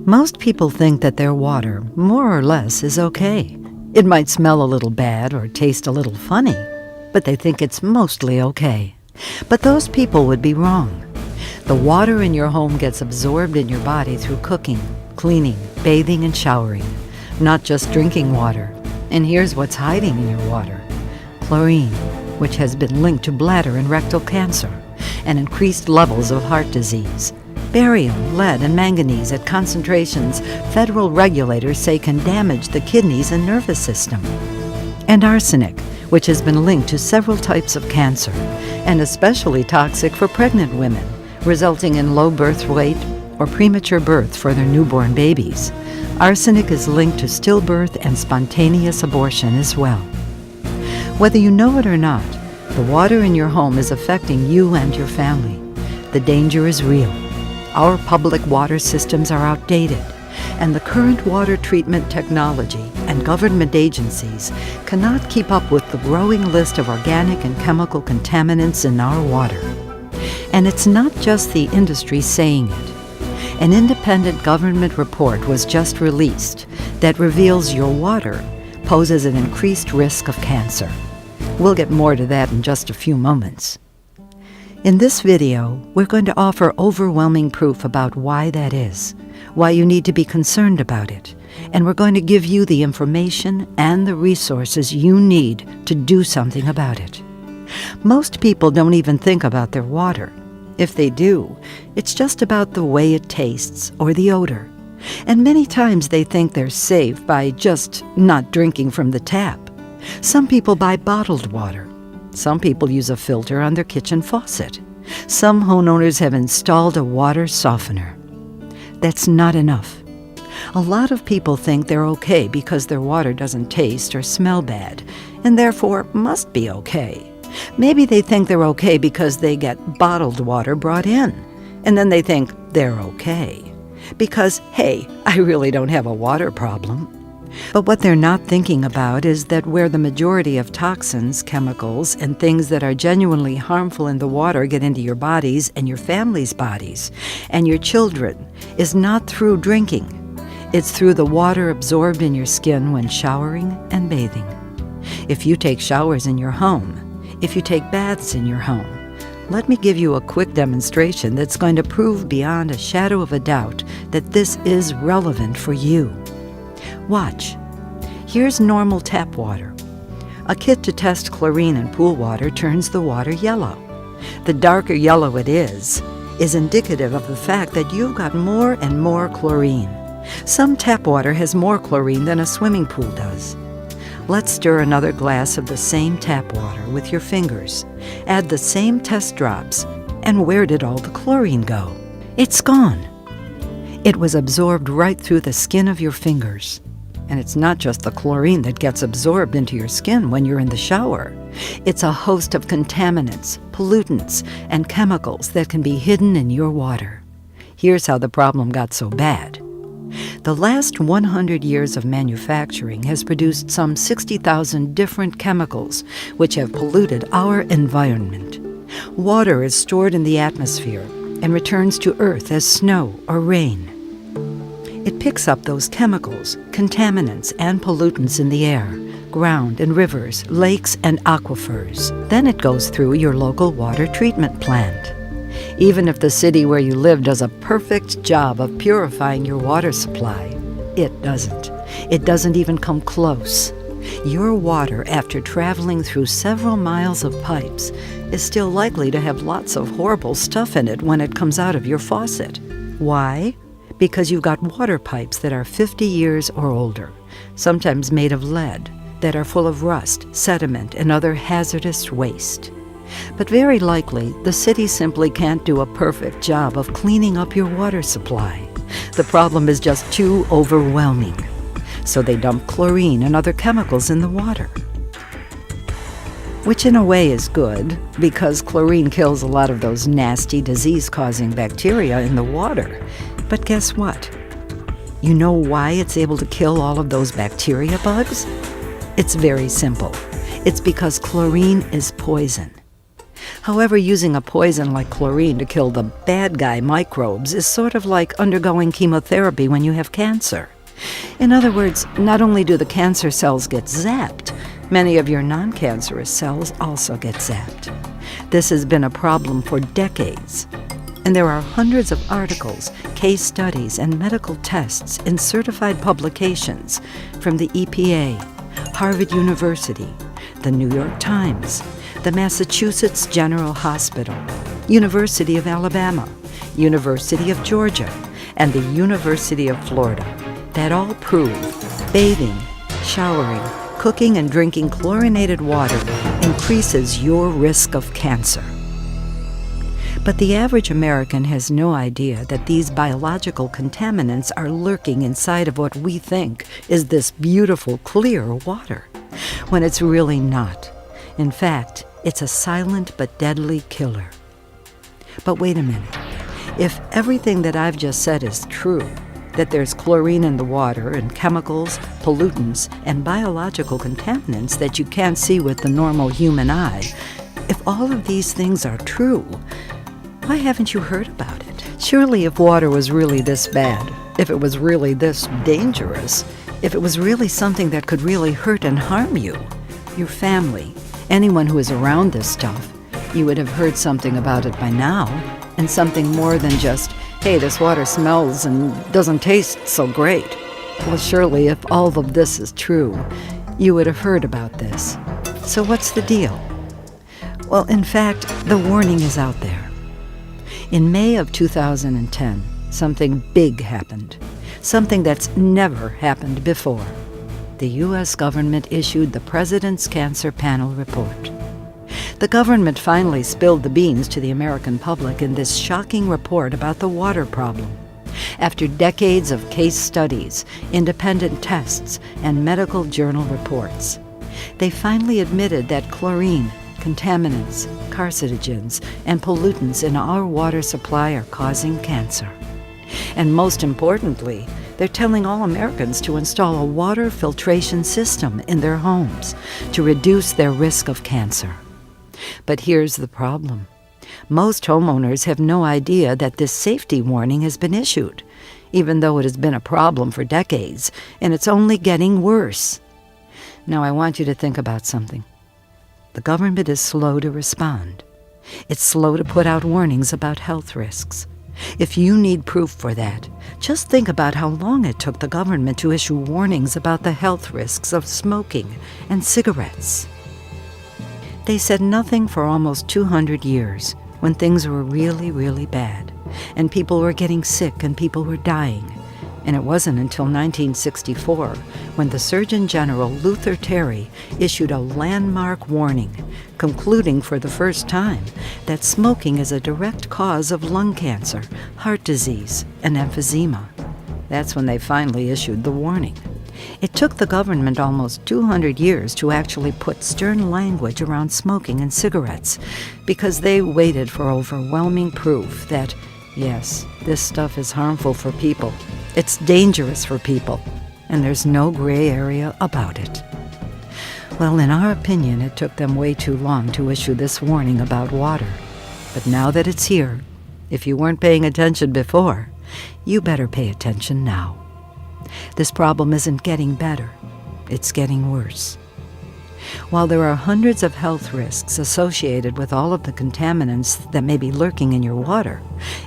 Most people think that their water, more or less, is okay. It might smell a little bad or taste a little funny, but they think it's mostly okay. But those people would be wrong. The water in your home gets absorbed in your body through cooking, cleaning, bathing, and showering, not just drinking water. And here's what's hiding in your water: chlorine, which has been linked to bladder and rectal cancer, and increased levels of heart disease. Barium, lead, and manganese at concentrations federal regulators say can damage the kidneys and nervous system. And arsenic, which has been linked to several types of cancer, and especially toxic for pregnant women, resulting in low birth weight or premature birth for their newborn babies. Arsenic is linked to stillbirth and spontaneous abortion as well. Whether you know it or not, the water in your home is affecting you and your family. The danger is real. Our public water systems are outdated, and the current water treatment technology and government agencies cannot keep up with the growing list of organic and chemical contaminants in our water. And it's not just the industry saying it. An independent government report was just released that reveals your water poses an increased risk of cancer. We'll get more to that in just a few moments. In this video, we're going to offer overwhelming proof about why that is, why you need to be concerned about it, and we're going to give you the information and the resources you need to do something about it. Most people don't even think about their water. If they do, it's just about the way it tastes or the odor. And many times they think they're safe by just not drinking from the tap. Some people buy bottled water. Some people use a filter on their kitchen faucet. Some homeowners have installed a water softener. That's not enough. A lot of people think they're okay because their water doesn't taste or smell bad, and therefore must be okay. Maybe they think they're okay because they get bottled water brought in, and then they think they're okay because, hey, I really don't have a water problem. But what they're not thinking about is that where the majority of toxins, chemicals, and things that are genuinely harmful in the water get into your bodies and your family's bodies and your children is not through drinking. It's through the water absorbed in your skin when showering and bathing. If you take showers in your home, if you take baths in your home, let me give you a quick demonstration that's going to prove beyond a shadow of a doubt that this is relevant for you. Watch. Here's normal tap water. A kit to test chlorine in pool water turns the water yellow. The darker yellow it is indicative of the fact that you've got more and more chlorine. Some tap water has more chlorine than a swimming pool does. Let's stir another glass of the same tap water with your fingers. Add the same test drops. And where did all the chlorine go? It's gone. It was absorbed right through the skin of your fingers. And it's not just the chlorine that gets absorbed into your skin when you're in the shower. It's a host of contaminants, pollutants, and chemicals that can be hidden in your water. Here's how the problem got so bad. The last 100 years of manufacturing has produced some 60,000 different chemicals which have polluted our environment. Water is stored in the atmosphere and returns to Earth as snow or rain. It picks up those chemicals, contaminants, and pollutants in the air, ground and rivers, lakes, and aquifers. Then it goes through your local water treatment plant. Even if the city where you live does a perfect job of purifying your water supply, it doesn't. It doesn't even come close. Your water, after traveling through several miles of pipes, is still likely to have lots of horrible stuff in it when it comes out of your faucet. Why? Because you've got water pipes that are 50 years or older, sometimes made of lead, that are full of rust, sediment, and other hazardous waste. But very likely, the city simply can't do a perfect job of cleaning up your water supply. The problem is just too overwhelming. So they dump chlorine and other chemicals in the water. Which in a way is good, because chlorine kills a lot of those nasty disease-causing bacteria in the water. But guess what? You know why it's able to kill all of those bacteria bugs? It's very simple. It's because chlorine is poison. However, using a poison like chlorine to kill the bad guy microbes is sort of like undergoing chemotherapy when you have cancer. In other words, not only do the cancer cells get zapped, many of your non-cancerous cells also get zapped. This has been a problem for decades. And there are hundreds of articles, case studies, and medical tests in certified publications from the EPA, Harvard University, the New York Times, the Massachusetts General Hospital, University of Alabama, University of Georgia, and the University of Florida that all prove bathing, showering, cooking, and drinking chlorinated water increases your risk of cancer. But the average American has no idea that these biological contaminants are lurking inside of what we think is this beautiful, clear water, when it's really not. In fact, it's a silent but deadly killer. But wait a minute. If everything that I've just said is true, that there's chlorine in the water and chemicals, pollutants, and biological contaminants that you can't see with the normal human eye, if all of these things are true, why haven't you heard about it? Surely if water was really this bad, if it was really this dangerous, if it was really something that could really hurt and harm you, your family, anyone who is around this stuff, you would have heard something about it by now, and something more than just, hey, this water smells and doesn't taste so great. Well, surely if all of this is true, you would have heard about this. So what's the deal? Well, in fact, the warning is out there. In May of 2010, something big happened, something that's never happened before. The U.S. government issued the President's Cancer Panel report. The government finally spilled the beans to the American public in this shocking report about the water problem. After decades of case studies, independent tests, and medical journal reports, they finally admitted that chlorine, contaminants, carcinogens, and pollutants in our water supply are causing cancer. And most importantly, they're telling all Americans to install a water filtration system in their homes to reduce their risk of cancer. But here's the problem. Most homeowners have no idea that this safety warning has been issued, even though it has been a problem for decades, and it's only getting worse. Now I want you to think about something. The government is slow to respond. It's slow to put out warnings about health risks. If you need proof for that, just think about how long it took the government to issue warnings about the health risks of smoking and cigarettes. They said nothing for almost 200 years when things were really, really bad, and people were getting sick and people were dying. And it wasn't until 1964 when the Surgeon General Luther Terry issued a landmark warning, concluding for the first time that smoking is a direct cause of lung cancer, heart disease, and emphysema. That's when they finally issued the warning. It took the government almost 200 years to actually put stern language around smoking and cigarettes, because they waited for overwhelming proof that, yes, this stuff is harmful for people. It's dangerous for people, and there's no gray area about it. Well, in our opinion, it took them way too long to issue this warning about water. But now that it's here, if you weren't paying attention before, you better pay attention now. This problem isn't getting better, it's getting worse. While there are hundreds of health risks associated with all of the contaminants that may be lurking in your water,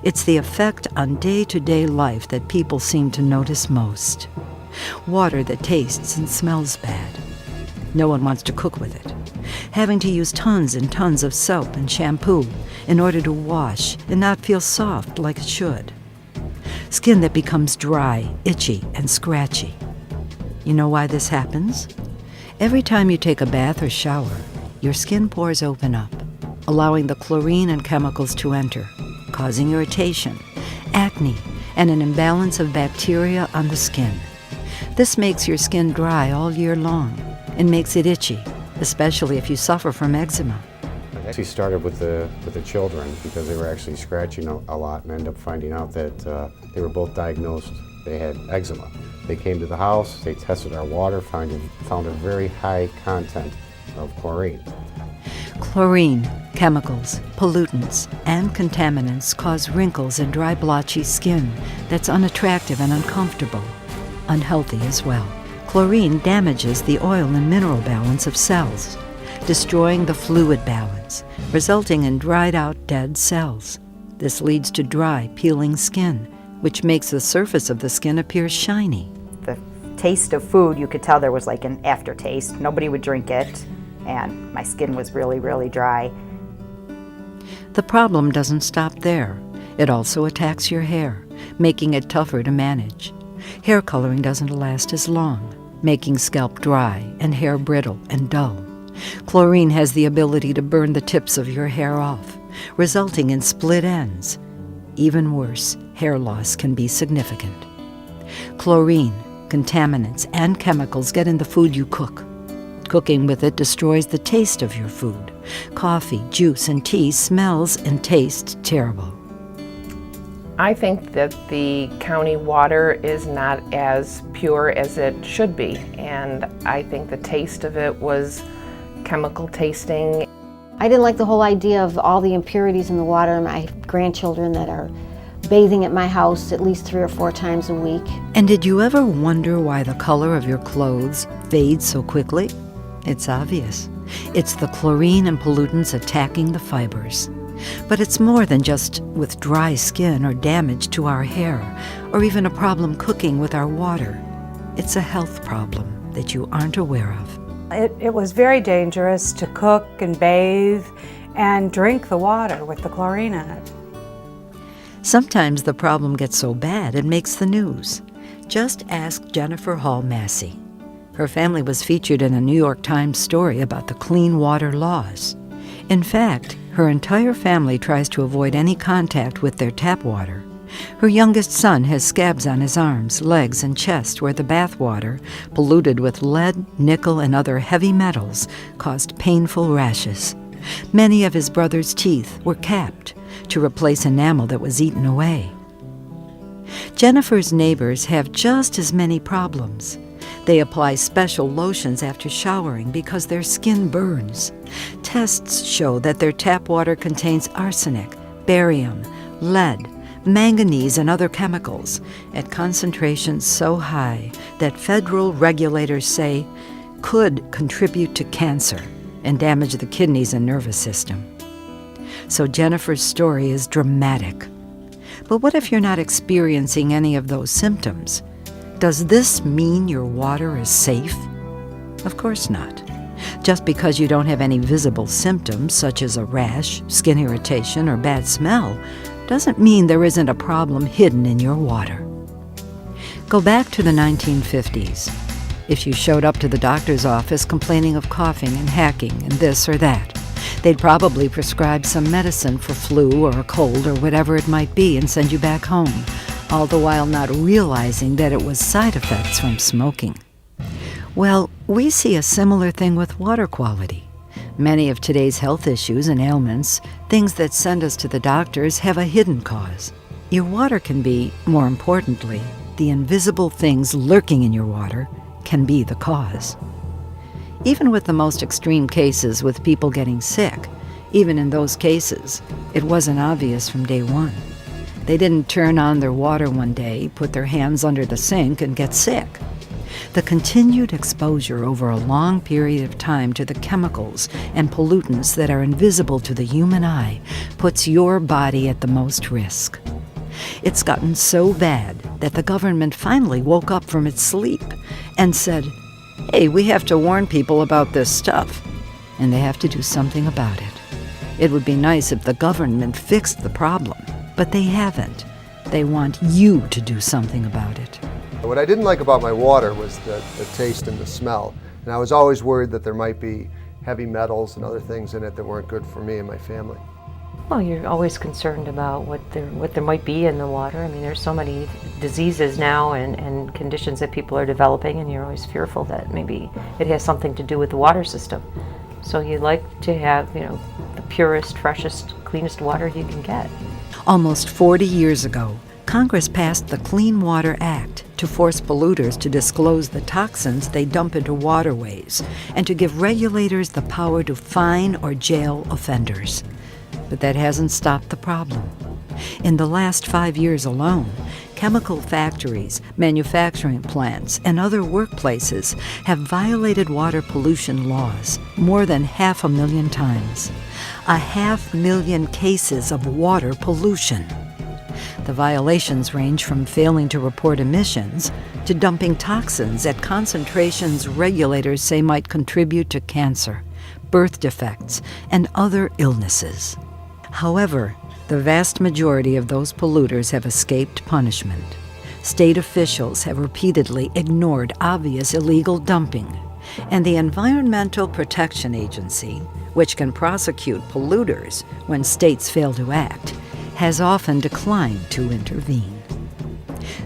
it's the effect on day-to-day life that people seem to notice most. Water that tastes and smells bad. No one wants to cook with it. Having to use tons and tons of soap and shampoo in order to wash and not feel soft like it should. Skin that becomes dry, itchy, and scratchy. You know why this happens? Every time you take a bath or shower, your skin pores open up, allowing the chlorine and chemicals to enter, causing irritation, acne, and an imbalance of bacteria on the skin. This makes your skin dry all year long and makes it itchy, especially if you suffer from eczema. It actually started with the children because they were actually scratching a lot and ended up finding out that they were both diagnosed they had eczema. They came to the house, they tested our water, found a very high content of chlorine. Chlorine, chemicals, pollutants, and contaminants cause wrinkles and dry, blotchy skin that's unattractive and uncomfortable, unhealthy as well. Chlorine damages the oil and mineral balance of cells, destroying the fluid balance, resulting in dried-out dead cells. This leads to dry, peeling skin, which makes the surface of the skin appear shiny. The taste of food, you could tell there was like an aftertaste. Nobody would drink it, and my skin was really, really dry. The problem doesn't stop there. It also attacks your hair, making it tougher to manage. Hair coloring doesn't last as long, making scalp dry and hair brittle and dull. Chlorine has the ability to burn the tips of your hair off, resulting in split ends. Even worse, hair loss can be significant. Chlorine, contaminants, and chemicals get in the food you cook. Cooking with it destroys the taste of your food. Coffee, juice, and tea smells and tastes terrible. I think that the county water is not as pure as it should be, and I think the taste of it was chemical tasting. I didn't like the whole idea of all the impurities in the water. My grandchildren that are bathing at my house at least 3 or 4 times a week. And did you ever wonder why the color of your clothes fades so quickly? It's obvious. It's the chlorine and pollutants attacking the fibers. But it's more than just with dry skin or damage to our hair, or even a problem cooking with our water. It's a health problem that you aren't aware of. It was very dangerous to cook and bathe and drink the water with the chlorine in it. Sometimes the problem gets so bad it makes the news. Just ask Jennifer Hall Massey. Her family was featured in a New York Times story about the clean water laws. In fact, her entire family tries to avoid any contact with their tap water. Her youngest son has scabs on his arms, legs, and chest where the bath water, polluted with lead, nickel, and other heavy metals, caused painful rashes. Many of his brother's teeth were capped to replace enamel that was eaten away. Jennifer's neighbors have just as many problems. They apply special lotions after showering because their skin burns. Tests show that their tap water contains arsenic, barium, lead, manganese, and other chemicals at concentrations so high that federal regulators say could contribute to cancer and damage the kidneys and nervous system. So Jennifer's story is dramatic. But what if you're not experiencing any of those symptoms? Does this mean your water is safe? Of course not. Just because you don't have any visible symptoms, such as a rash, skin irritation, or bad smell, doesn't mean there isn't a problem hidden in your water. Go back to the 1950s. If you showed up to the doctor's office complaining of coughing and hacking and this or that, they'd probably prescribe some medicine for flu or a cold or whatever it might be and send you back home, all the while not realizing that it was side effects from smoking. Well, we see a similar thing with water quality. Many of today's health issues and ailments, things that send us to the doctors, have a hidden cause. Your water can be, more importantly, the invisible things lurking in your water can be the cause. Even with the most extreme cases with people getting sick, even in those cases, it wasn't obvious from day one. They didn't turn on their water one day, put their hands under the sink, and get sick. The continued exposure over a long period of time to the chemicals and pollutants that are invisible to the human eye puts your body at the most risk. It's gotten so bad that the government finally woke up from its sleep and said, "Hey, we have to warn people about this stuff," and they have to do something about it. It would be nice if the government fixed the problem, but they haven't. They want you to do something about it. What I didn't like about my water was the taste and the smell. And I was always worried that there might be heavy metals and other things in it that weren't good for me and my family. Well, you're always concerned about what there might be in the water. I mean, there's so many diseases now and conditions that people are developing, and you're always fearful that maybe it has something to do with the water system. So you like to have, the purest, freshest, cleanest water you can get. Almost 40 years ago, Congress passed the Clean Water Act to force polluters to disclose the toxins they dump into waterways and to give regulators the power to fine or jail offenders. But that hasn't stopped the problem. In the last 5 years alone, chemical factories, manufacturing plants, and other workplaces have violated water pollution laws more than 500,000 times. 500,000 cases of water pollution. The violations range from failing to report emissions to dumping toxins at concentrations regulators say might contribute to cancer, birth defects, and other illnesses. However, the vast majority of those polluters have escaped punishment. State officials have repeatedly ignored obvious illegal dumping, and the Environmental Protection Agency, which can prosecute polluters when states fail to act, has often declined to intervene.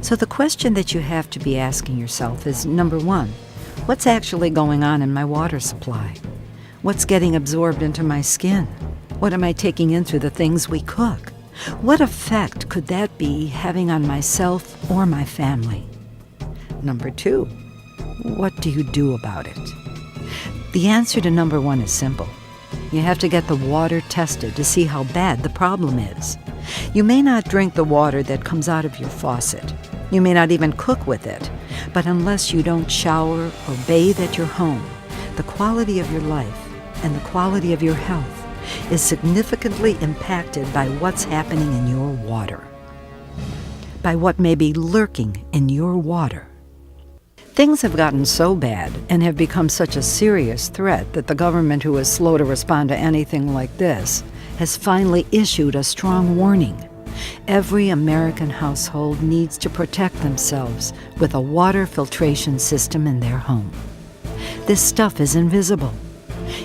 So the question that you have to be asking yourself is, number one, what's actually going on in my water supply? What's getting absorbed into my skin? What am I taking in through the things we cook? What effect could that be having on myself or my family? Number two, what do you do about it? The answer to number one is simple. You have to get the water tested to see how bad the problem is. You may not drink the water that comes out of your faucet. You may not even cook with it. But unless you don't shower or bathe at your home, the quality of your life and the quality of your health is significantly impacted by what's happening in your water, by what may be lurking in your water. Things have gotten so bad and have become such a serious threat that the government, who is slow to respond to anything like this, has finally issued a strong warning. Every American household needs to protect themselves with a water filtration system in their home. This stuff is invisible.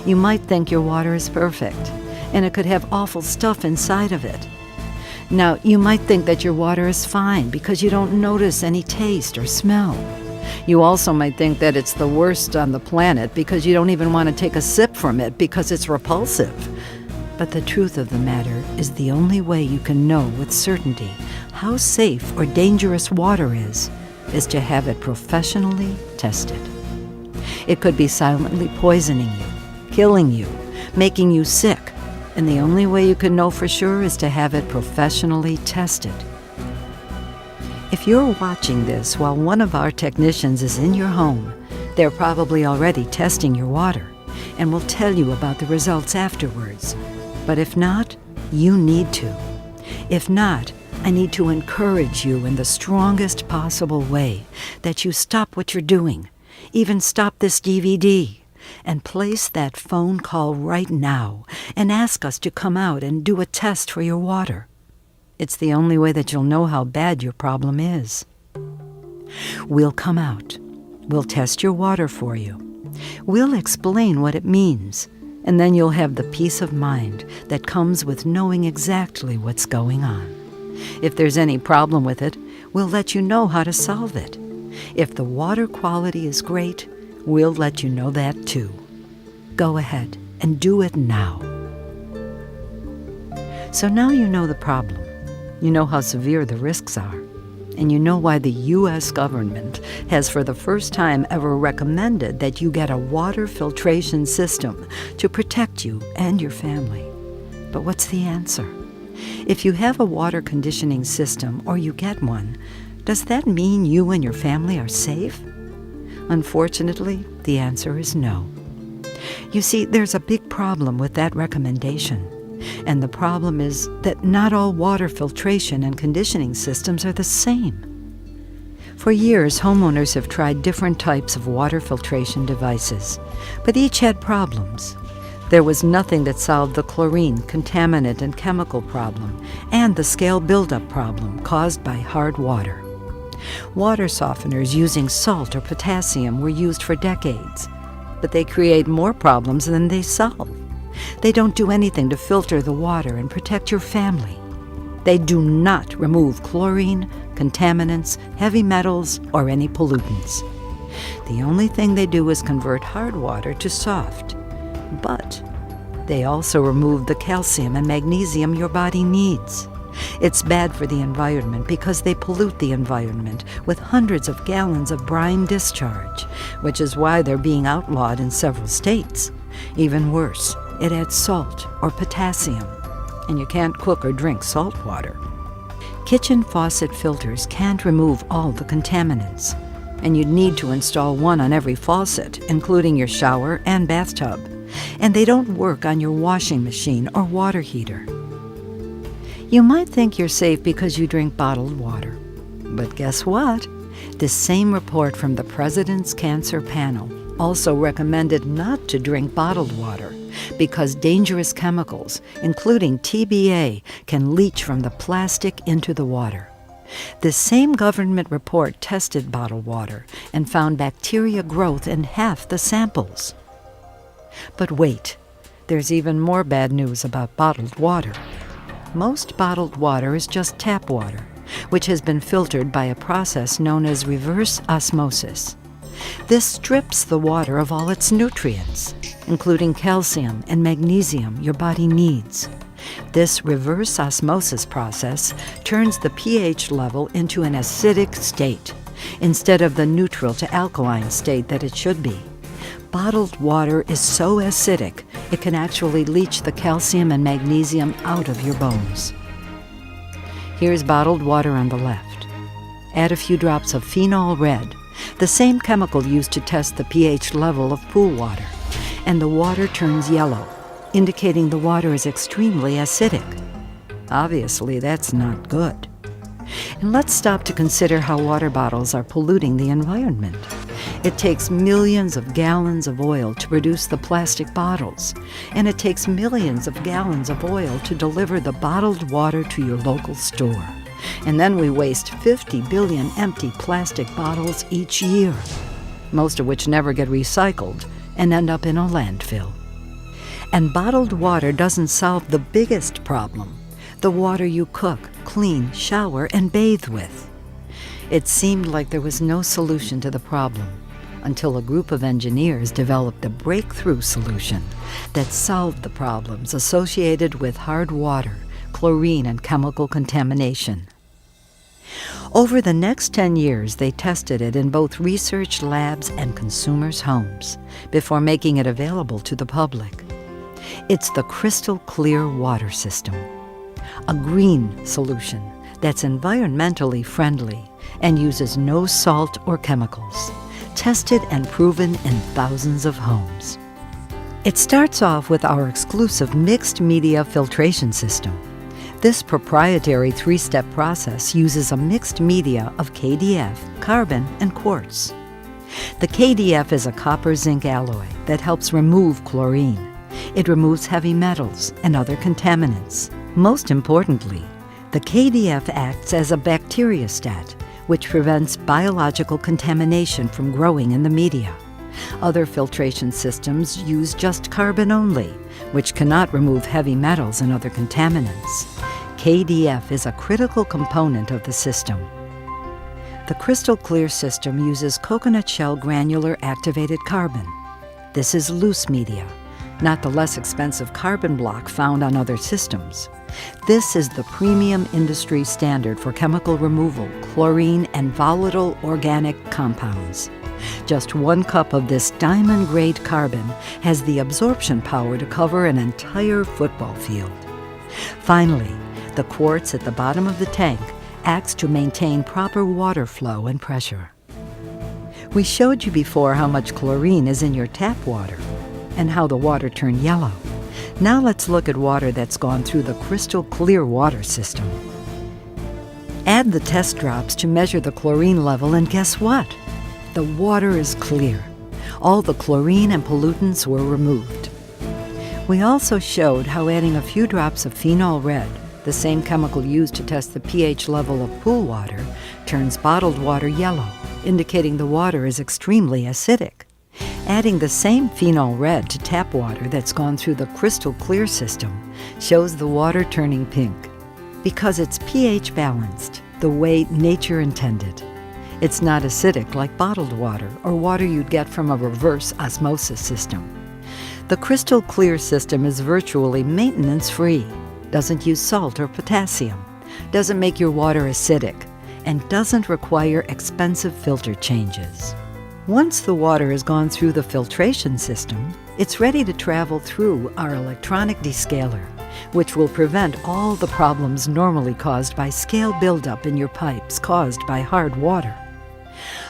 You might think your water is perfect, and it could have awful stuff inside of it. Now, you might think that your water is fine because you don't notice any taste or smell. You also might think that it's the worst on the planet because you don't even want to take a sip from it because it's repulsive. But the truth of the matter is the only way you can know with certainty how safe or dangerous water is to have it professionally tested. It could be silently poisoning you, killing you, making you sick, and the only way you can know for sure is to have it professionally tested. If you're watching this while one of our technicians is in your home, they're probably already testing your water and will tell you about the results afterwards. But if not, you need to. If not, I need to encourage you in the strongest possible way that you stop what you're doing, even stop this DVD, and place that phone call right now and ask us to come out and do a test for your water. It's the only way that you'll know how bad your problem is. We'll come out. We'll test your water for you. We'll explain what it means, and then you'll have the peace of mind that comes with knowing exactly what's going on. If there's any problem with it, we'll let you know how to solve it. If the water quality is great, we'll let you know that too. Go ahead and do it now. So now you know the problem. You know how severe the risks are. And you know why the U.S. government has for the first time ever recommended that you get a water filtration system to protect you and your family. But what's the answer? If you have a water conditioning system or you get one, does that mean you and your family are safe? Unfortunately, the answer is no. You see, there's a big problem with that recommendation. And the problem is that not all water filtration and conditioning systems are the same. For years, homeowners have tried different types of water filtration devices, but each had problems. There was nothing that solved the chlorine, contaminant, and chemical problem, and the scale buildup problem caused by hard water. Water softeners using salt or potassium were used for decades, but they create more problems than they solve. They don't do anything to filter the water and protect your family. They do not remove chlorine, contaminants, heavy metals, or any pollutants. The only thing they do is convert hard water to soft. But they also remove the calcium and magnesium your body needs. It's bad for the environment because they pollute the environment with hundreds of gallons of brine discharge, which is why they're being outlawed in several states. Even worse, it adds salt or potassium, and you can't cook or drink salt water. Kitchen faucet filters can't remove all the contaminants, and you'd need to install one on every faucet, including your shower and bathtub, and they don't work on your washing machine or water heater. You might think you're safe because you drink bottled water, but guess what? This same report from the President's Cancer Panel also recommended not to drink bottled water because dangerous chemicals, including TBA, can leach from the plastic into the water. This same government report tested bottled water and found bacteria growth in half the samples. But wait, there's even more bad news about bottled water. Most bottled water is just tap water, which has been filtered by a process known as reverse osmosis. This strips the water of all its nutrients, including calcium and magnesium your body needs. This reverse osmosis process turns the pH level into an acidic state, instead of the neutral to alkaline state that it should be. Bottled water is so acidic, it can actually leach the calcium and magnesium out of your bones. Here's bottled water on the left. Add a few drops of phenol red, the same chemical used to test the pH level of pool water, and the water turns yellow, indicating the water is extremely acidic. Obviously, that's not good. And let's stop to consider how water bottles are polluting the environment. It takes millions of gallons of oil to produce the plastic bottles, and it takes millions of gallons of oil to deliver the bottled water to your local store. And then we waste 50 billion empty plastic bottles each year, most of which never get recycled and end up in a landfill. And bottled water doesn't solve the biggest problem, the water you cook, clean, shower, and bathe with. It seemed like there was no solution to the problem until a group of engineers developed a breakthrough solution that solved the problems associated with hard water, chlorine, and chemical contamination. Over the next 10 years, they tested it in both research labs and consumers' homes before making it available to the public. It's the crystal clear water system, a green solution that's environmentally friendly and uses no salt or chemicals, tested and proven in thousands of homes. It starts off with our exclusive mixed media filtration system. This proprietary 3-step process uses a mixed media of KDF, carbon, and quartz. The KDF is a copper-zinc alloy that helps remove chlorine. It removes heavy metals and other contaminants. Most importantly, the KDF acts as a bacteriostat, which prevents biological contamination from growing in the media. Other filtration systems use just carbon only, which cannot remove heavy metals and other contaminants. KDF is a critical component of the system. The crystal clear system uses coconut shell granular activated carbon. This is loose media, not the less expensive carbon block found on other systems. This is the premium industry standard for chemical removal, chlorine, and volatile organic compounds. Just 1 cup of this diamond-grade carbon has the absorption power to cover an entire football field. Finally, the quartz at the bottom of the tank acts to maintain proper water flow and pressure. We showed you before how much chlorine is in your tap water and how the water turned yellow. Now let's look at water that's gone through the crystal clear water system. Add the test drops to measure the chlorine level, and guess what? The water is clear. All the chlorine and pollutants were removed. We also showed how adding a few drops of phenol red, the same chemical used to test the pH level of pool water, turns bottled water yellow, indicating the water is extremely acidic. Adding the same phenol red to tap water that's gone through the crystal clear system shows the water turning pink, because it's pH balanced, the way nature intended. It's not acidic like bottled water or water you'd get from a reverse osmosis system. The crystal clear system is virtually maintenance-free, doesn't use salt or potassium, doesn't make your water acidic, and doesn't require expensive filter changes. Once the water has gone through the filtration system, it's ready to travel through our electronic descaler, which will prevent all the problems normally caused by scale buildup in your pipes caused by hard water.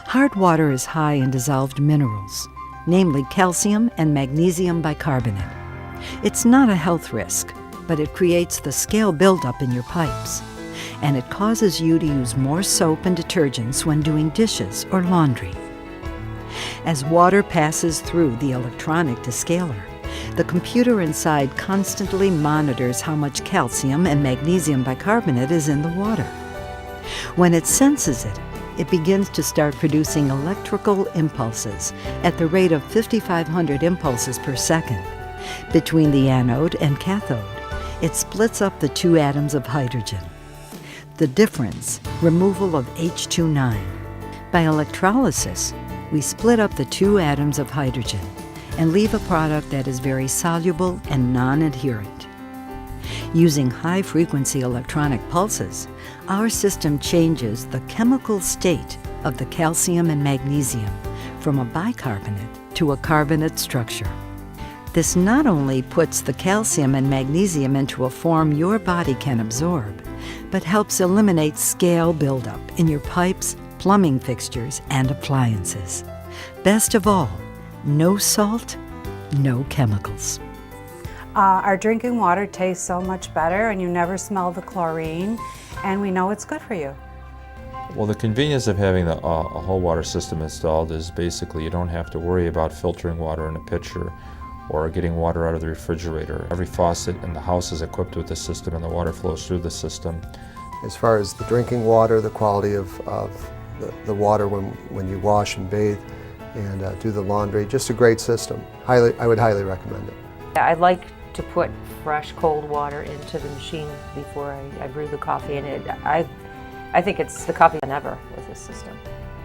Hard water is high in dissolved minerals, namely calcium and magnesium bicarbonate. It's not a health risk, but it creates the scale buildup in your pipes, and it causes you to use more soap and detergents when doing dishes or laundry. As water passes through the electronic descaler, the computer inside constantly monitors how much calcium and magnesium bicarbonate is in the water. When it senses it, it begins to start producing electrical impulses at the rate of 5,500 impulses per second. Between the anode and cathode, it splits up the two atoms of hydrogen. The difference, removal of H2-9. By electrolysis, we split up the two atoms of hydrogen and leave a product that is very soluble and non-adherent. Using high-frequency electronic pulses, our system changes the chemical state of the calcium and magnesium from a bicarbonate to a carbonate structure. This not only puts the calcium and magnesium into a form your body can absorb, but helps eliminate scale buildup in your pipes, plumbing fixtures, and appliances. Best of all, no salt, no chemicals. Our drinking water tastes so much better, and you never smell the chlorine, and we know it's good for you. Well, the convenience of having a whole water system installed is basically you don't have to worry about filtering water in a pitcher or getting water out of the refrigerator. Every faucet in the house is equipped with the system, and the water flows through the system. As far as the drinking water, the quality of the water when you wash and bathe and do the laundry, just a great system. I would highly recommend it. I like to put fresh cold water into the machine before I brew the coffee, and I think it's the coffee than ever with this system.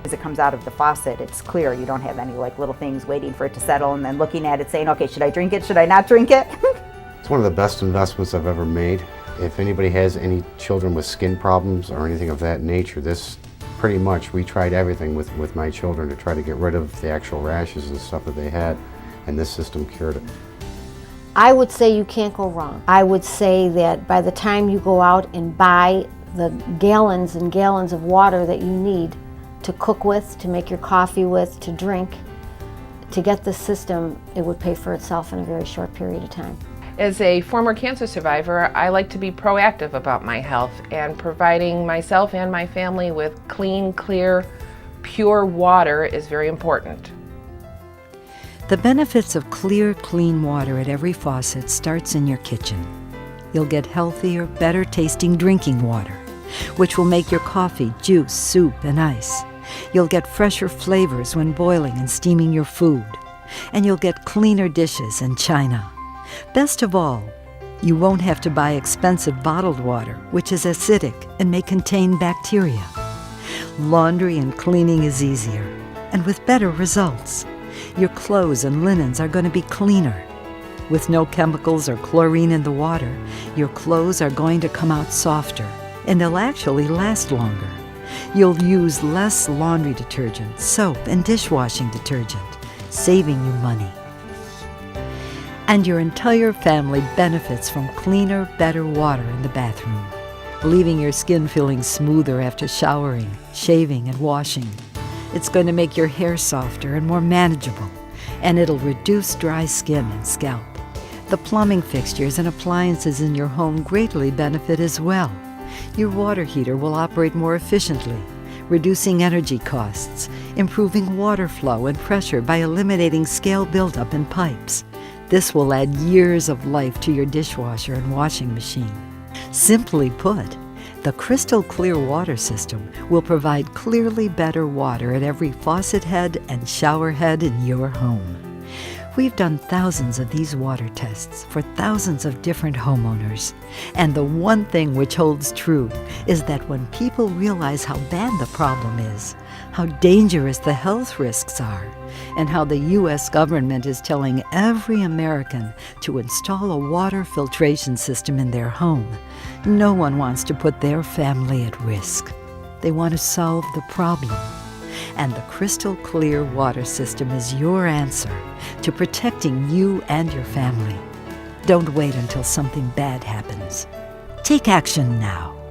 As it comes out of the faucet, it's clear. You don't have any like little things waiting for it to settle and then looking at it saying, okay, should I drink it? Should I not drink it? It's one of the best investments I've ever made. If anybody has any children with skin problems or anything of that nature, this pretty much, we tried everything with my children to try to get rid of the actual rashes and stuff that they had, and this system cured it. I would say you can't go wrong. I would say that by the time you go out and buy the gallons and gallons of water that you need to cook with, to make your coffee with, to drink, to get this system, it would pay for itself in a very short period of time. As a former cancer survivor, I like to be proactive about my health, and providing myself and my family with clean, clear, pure water is very important. The benefits of clear, clean water at every faucet starts in your kitchen. You'll get healthier, better tasting drinking water, which will make your coffee, juice, soup, and ice. You'll get fresher flavors when boiling and steaming your food. And you'll get cleaner dishes and china. Best of all, you won't have to buy expensive bottled water, which is acidic and may contain bacteria. Laundry and cleaning is easier, and with better results. Your clothes and linens are going to be cleaner. With no chemicals or chlorine in the water, your clothes are going to come out softer, and they'll actually last longer. You'll use less laundry detergent, soap, and dishwashing detergent, saving you money. And your entire family benefits from cleaner, better water in the bathroom, leaving your skin feeling smoother after showering, shaving, and washing. It's going to make your hair softer and more manageable, and it'll reduce dry skin and scalp. The plumbing fixtures and appliances in your home greatly benefit as well. Your water heater will operate more efficiently, reducing energy costs, improving water flow and pressure by eliminating scale buildup in pipes. This will add years of life to your dishwasher and washing machine. Simply put, the crystal clear water system will provide clearly better water at every faucet head and shower head in your home. We've done thousands of these water tests for thousands of different homeowners. And the one thing which holds true is that when people realize how bad the problem is, how dangerous the health risks are, and how the U.S. government is telling every American to install a water filtration system in their home, no one wants to put their family at risk. They want to solve the problem. And the crystal clear water system is your answer to protecting you and your family. Don't wait until something bad happens. Take action now.